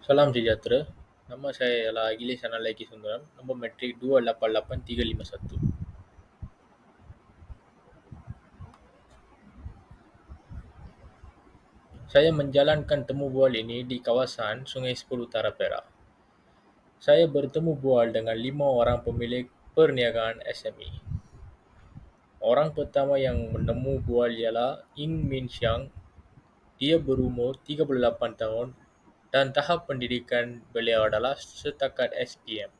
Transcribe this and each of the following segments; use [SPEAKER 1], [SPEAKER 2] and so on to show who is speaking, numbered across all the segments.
[SPEAKER 1] Salam sejahtera. Nama saya ialah Gilis Analagi Sundaram, nombor matrik 288351. Saya menjalankan temu bual ini di kawasan Sungai Sepul Utara Perak. Saya bertemu bual dengan 5 orang pemilik perniagaan SME. Orang pertama yang menemu bual ialah Ing Min Siang. Dia berumur 38 tahun dan tahap pendidikan beliau adalah setakat SPM.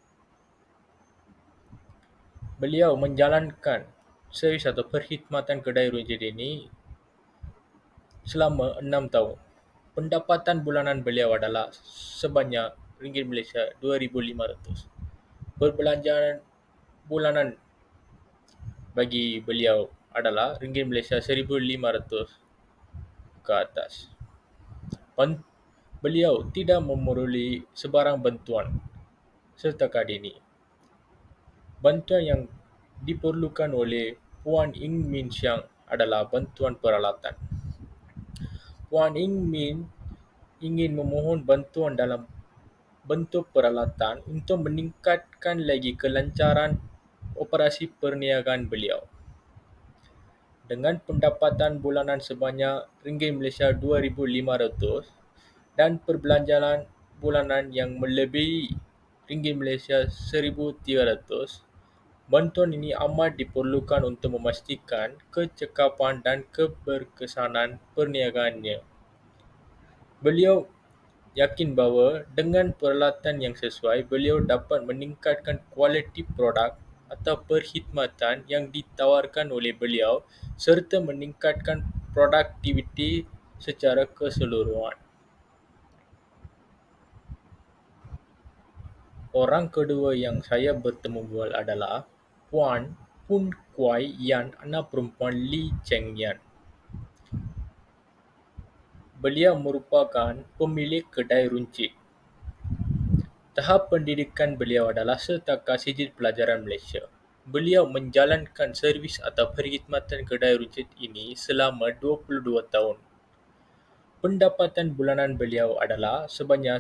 [SPEAKER 1] Beliau menjalankan servis atau perkhidmatan kedai runcit ini selama 6 tahun. Pendapatan bulanan beliau adalah sebanyak ringgit Malaysia 2,500. Perbelanjaan bulanan bagi beliau adalah ringgit Malaysia 1,500 ke atas. Beliau tidak memerlukan sebarang bantuan setakat ini. Bantuan yang diperlukan oleh Puan Ing Min Siang adalah bantuan peralatan. Puan Ing Min ingin memohon bantuan dalam bentuk peralatan untuk meningkatkan lagi kelancaran operasi perniagaan beliau. Dengan pendapatan bulanan sebanyak ringgit Malaysia 2,500 dan perbelanjaan bulanan yang melebihi ringgit Malaysia 1,300, bantuan ini amat diperlukan untuk memastikan kecekapan dan keberkesanan perniagaannya. Beliau yakin bahawa dengan peralatan yang sesuai, beliau dapat meningkatkan kualiti produk atau perkhidmatan yang ditawarkan oleh beliau serta meningkatkan produktiviti secara keseluruhan. Orang kedua yang saya bertemu bual adalah Puan Pun Kuai Yan, anak perempuan Lee Cheng Yan. Beliau merupakan pemilik kedai runcit. Tahap pendidikan beliau adalah setakat sijil pelajaran Malaysia. Beliau menjalankan servis atau perkhidmatan kedai runcit ini selama 22 tahun. Pendapatan bulanan beliau adalah sebanyak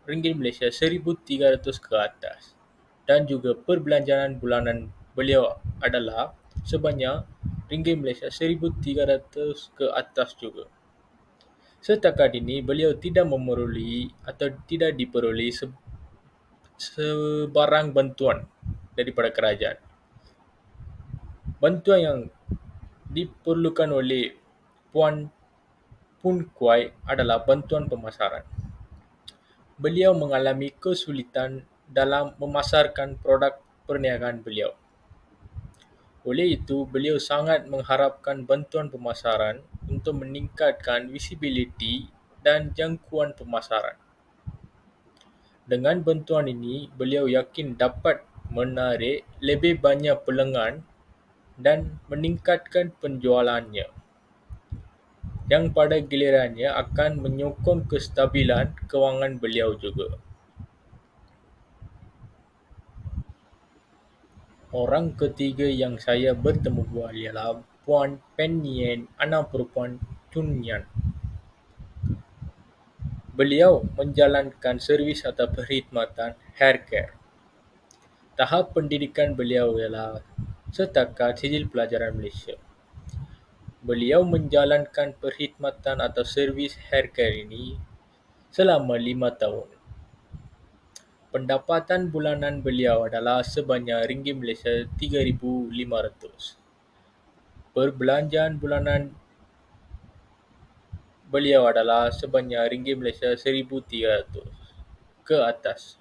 [SPEAKER 1] ringgit Malaysia 1,300 ke atas. Dan juga perbelanjaan bulanan beliau adalah sebanyak ringgit Malaysia 1,300 ke atas juga. Setakat ini, beliau tidak memerlukan atau tidak diperoleh sebarang bantuan daripada kerajaan. Bantuan yang diperlukan oleh Puan Pun Kuai adalah bantuan pemasaran. Beliau mengalami kesulitan dalam memasarkan produk perniagaan beliau. Oleh itu, beliau sangat mengharapkan bantuan pemasaran untuk meningkatkan visibiliti dan jangkauan pemasaran. Dengan bantuan ini, beliau yakin dapat menarik lebih banyak pelanggan dan meningkatkan penjualannya, yang pada gilirannya akan menyokong kestabilan kewangan beliau juga. Orang ketiga yang saya bertemu bual ialah Puan Pen Yen, anak perempuan Chun Yan. Beliau menjalankan servis atau perkhidmatan hair care. Tahap pendidikan beliau ialah setakat sijil pelajaran Malaysia. Beliau menjalankan perkhidmatan atau servis hair care ini selama 5 tahun. Pendapatan bulanan beliau adalah sebanyak ringgit Malaysia 3,500. Perbelanjaan bulanan beliau adalah sebanyak ringgit Malaysia 1,300 ke atas.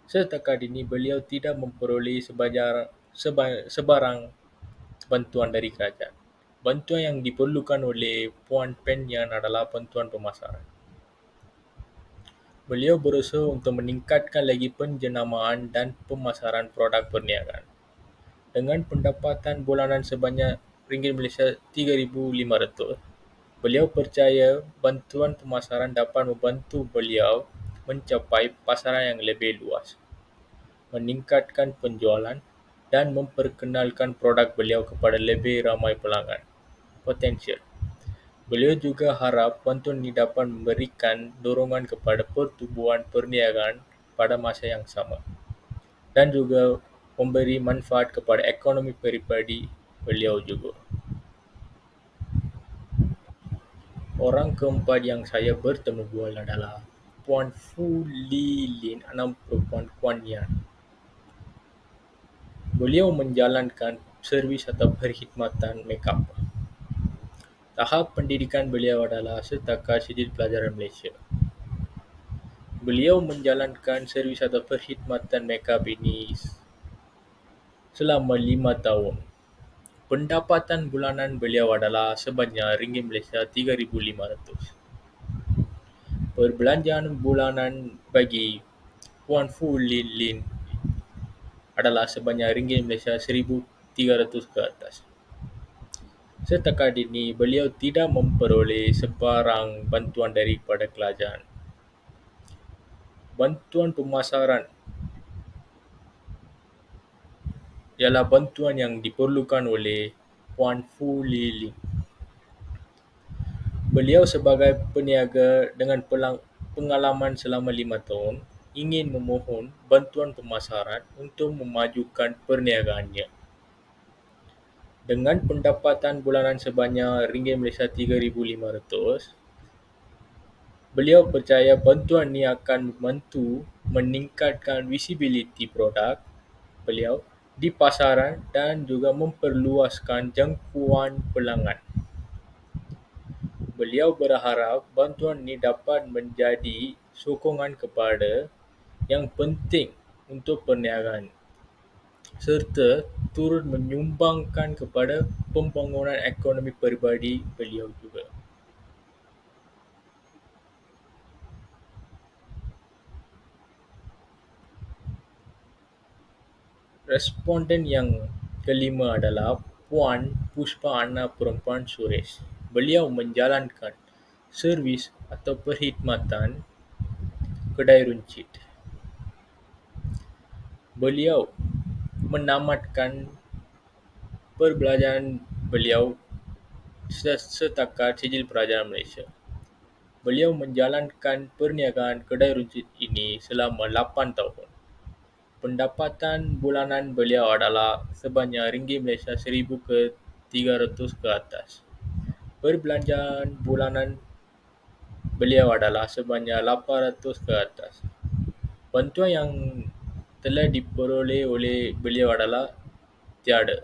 [SPEAKER 1] Setakat ini beliau tidak memperoleh sebarang bantuan dari kerajaan. Bantuan yang diperlukan oleh Puan Pen Yan adalah bantuan pemasaran. Beliau berusaha untuk meningkatkan lagi penjenamaan dan pemasaran produk perniagaan. Dengan pendapatan bulanan sebanyak ringgit Malaysia 3,500, beliau percaya bantuan pemasaran dapat membantu beliau mencapai pasaran yang lebih luas, meningkatkan penjualan, dan memperkenalkan produk beliau kepada lebih ramai pelanggan potensial. Beliau juga harap bantuan ini dapat memberikan dorongan kepada pertumbuhan perniagaan pada masa yang sama dan juga memberi manfaat kepada ekonomi peribadi beliau juga. Orang keempat yang saya bertemu bual adalah Puan Fu Lilin, anak perempuan Kuan Yan. Beliau menjalankan servis atau perkhidmatan makeup. Tahap pendidikan beliau adalah setakat Sijil Pelajaran Malaysia. Beliau menjalankan servis atau perkhidmatan makeup ini selama 5 tahun. Pendapatan bulanan beliau adalah sebanyak ringgit Malaysia 3,500. Perbelanjaan bulanan bagi Puan Fu Lin adalah sebanyak ringgit Malaysia 1,300 ke atas. Setakat ini, beliau tidak memperoleh sebarang bantuan daripada kerajaan. Bantuan pemasaran ialah bantuan yang diperlukan oleh Puan Fu Lilin. Beliau sebagai peniaga dengan pengalaman selama 5 tahun ingin memohon bantuan pemasaran untuk memajukan perniagaannya. Dengan pendapatan bulanan sebanyak ringgit Malaysia 3,500, beliau percaya bantuan ini akan membantu meningkatkan visibiliti produk beliau di pasaran dan juga memperluaskan jangkauan pelanggan. Beliau berharap bantuan ini dapat menjadi sokongan kepada yang penting untuk perniagaan serta turut menyumbangkan kepada pembangunan ekonomi peribadi beliau juga. Responden yang kelima adalah Puan Puspa Anna Perempuan Suresh. Beliau menjalankan servis atau perkhidmatan kedai runcit. Beliau menamatkan perbelanjaan beliau setakat Sijil Pelajaran Malaysia. Beliau menjalankan perniagaan kedai runcit ini selama 8 tahun. Pendapatan bulanan beliau adalah sebanyak ringgit Malaysia 1,000 ke 300 ke atas. Perbelanjaan bulanan beliau adalah sebanyak 800 ke atas. Bantuan yang telah diperoleh oleh beliau adalah tiada.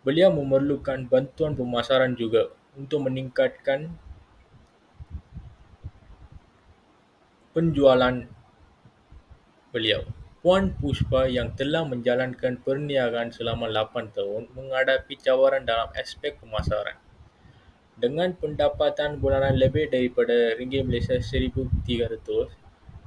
[SPEAKER 1] Beliau memerlukan bantuan pemasaran juga untuk meningkatkan penjualan beliau. Puan Puspa yang telah menjalankan perniagaan selama 8 tahun menghadapi cabaran dalam aspek pemasaran. Dengan pendapatan bulanan lebih daripada ringgit Malaysia 1,300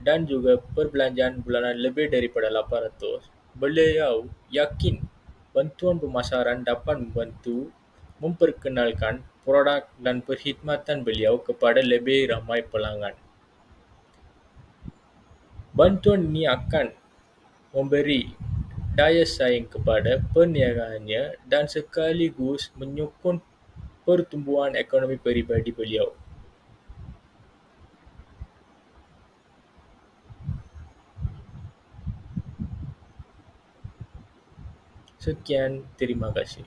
[SPEAKER 1] dan juga perbelanjaan bulanan lebih daripada 800, beliau yakin bantuan pemasaran dapat membantu memperkenalkan produk dan perkhidmatan beliau kepada lebih ramai pelanggan. Bantuan ini akan memberi daya saing kepada perniagaannya dan sekaligus menyokong pertumbuhan ekonomi peribadi beliau. Sekian, terima kasih.